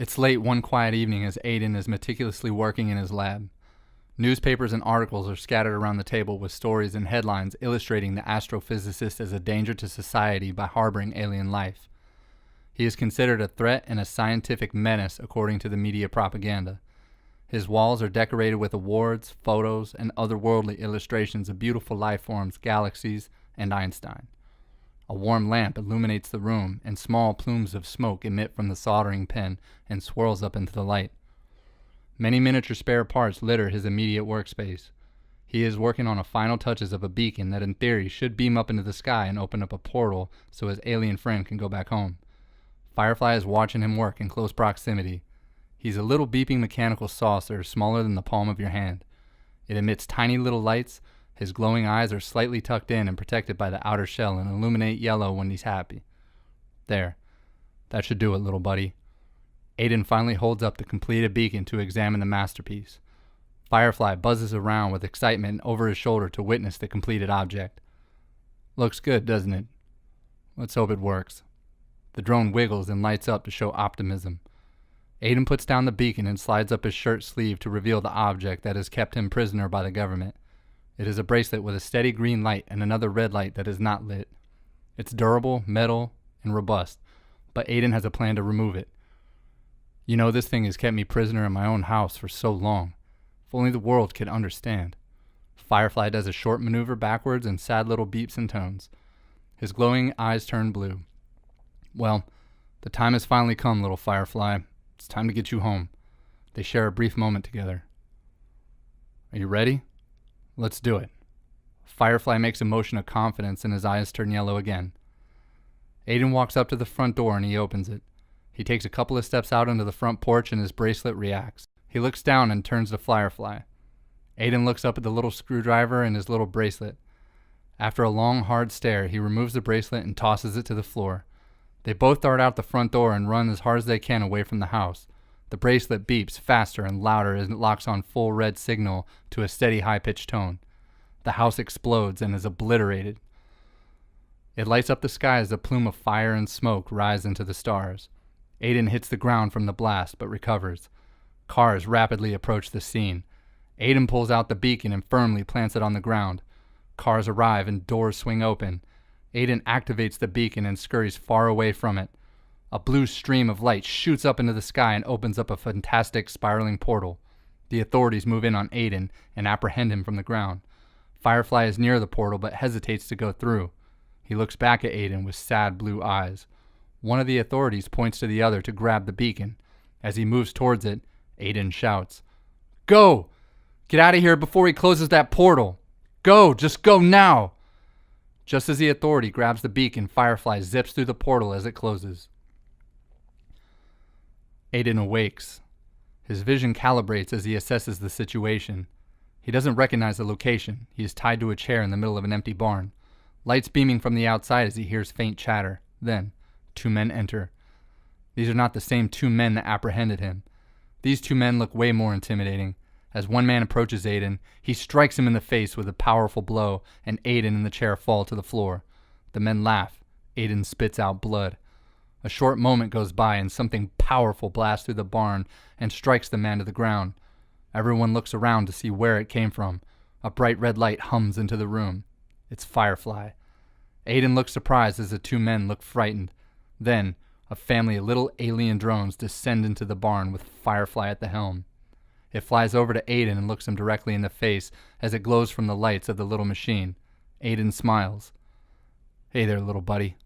It's late one quiet evening as Aiden is meticulously working in his lab. Newspapers and articles are scattered around the table with stories and headlines illustrating the astrophysicist as a danger to society by harboring alien life. He is considered a threat and a scientific menace according to the media propaganda. His walls are decorated with awards, photos, and otherworldly illustrations of beautiful life forms, galaxies, and Einstein. A warm lamp illuminates the room, and small plumes of smoke emit from the soldering pen and swirls up into the light. Many miniature spare parts litter his immediate workspace. He is working on the final touches of a beacon that in theory should beam up into the sky and open up a portal so his alien friend can go back home. Firefly is watching him work in close proximity. He's a little beeping mechanical saucer smaller than the palm of your hand. It emits tiny little lights. His glowing eyes are slightly tucked in and protected by the outer shell and illuminate yellow when he's happy. There. That should do it, little buddy. Aiden finally holds up the completed beacon to examine the masterpiece. Firefly buzzes around with excitement over his shoulder to witness the completed object. Looks good, doesn't it? Let's hope it works. The drone wiggles and lights up to show optimism. Aiden puts down the beacon and slides up his shirt sleeve to reveal the object that has kept him prisoner by the government. It is a bracelet with a steady green light and another red light that is not lit. It's durable, metal, and robust, but Aiden has a plan to remove it. You know, this thing has kept me prisoner in my own house for so long. If only the world could understand. Firefly does a short maneuver backwards and sad little beeps and tones. His glowing eyes turn blue. Well, the time has finally come, little Firefly. It's time to get you home. They share a brief moment together. Are you ready? Let's do it. Firefly makes a motion of confidence and his eyes turn yellow again. Aiden walks up to the front door and he opens it. He takes a couple of steps out into the front porch and his bracelet reacts. He looks down and turns to Firefly. Aiden looks up at the little screwdriver and his little bracelet. After a long, hard stare, he removes the bracelet and tosses it to the floor. They both dart out the front door and run as hard as they can away from the house. The bracelet beeps faster and louder as it locks on full red signal to a steady high-pitched tone. The house explodes and is obliterated. It lights up the sky as a plume of fire and smoke rise into the stars. Aiden hits the ground from the blast but recovers. Cars rapidly approach the scene. Aiden pulls out the beacon and firmly plants it on the ground. Cars arrive and doors swing open. Aiden activates the beacon and scurries far away from it. A blue stream of light shoots up into the sky and opens up a fantastic spiraling portal. The authorities move in on Aiden and apprehend him from the ground. Firefly is near the portal but hesitates to go through. He looks back at Aiden with sad blue eyes. One of the authorities points to the other to grab the beacon. As he moves towards it, Aiden shouts, "Go! Get out of here before he closes that portal! Go! Just go now!" Just as the authority grabs the beacon, Firefly zips through the portal as it closes. Aiden awakes. His vision calibrates as he assesses the situation. He doesn't recognize the location. He is tied to a chair in the middle of an empty barn. Lights beaming from the outside as he hears faint chatter. Then, two men enter. These are not the same two men that apprehended him. These two men look way more intimidating. As one man approaches Aiden, he strikes him in the face with a powerful blow, and Aiden and the chair fall to the floor. The men laugh. Aiden spits out blood. A short moment goes by and something powerful blasts through the barn and strikes the man to the ground. Everyone looks around to see where it came from. A bright red light hums into the room. It's Firefly. Aiden looks surprised as the two men look frightened. Then, a family of little alien drones descend into the barn with Firefly at the helm. It flies over to Aiden and looks him directly in the face as it glows from the lights of the little machine. Aiden smiles. "Hey there, little buddy.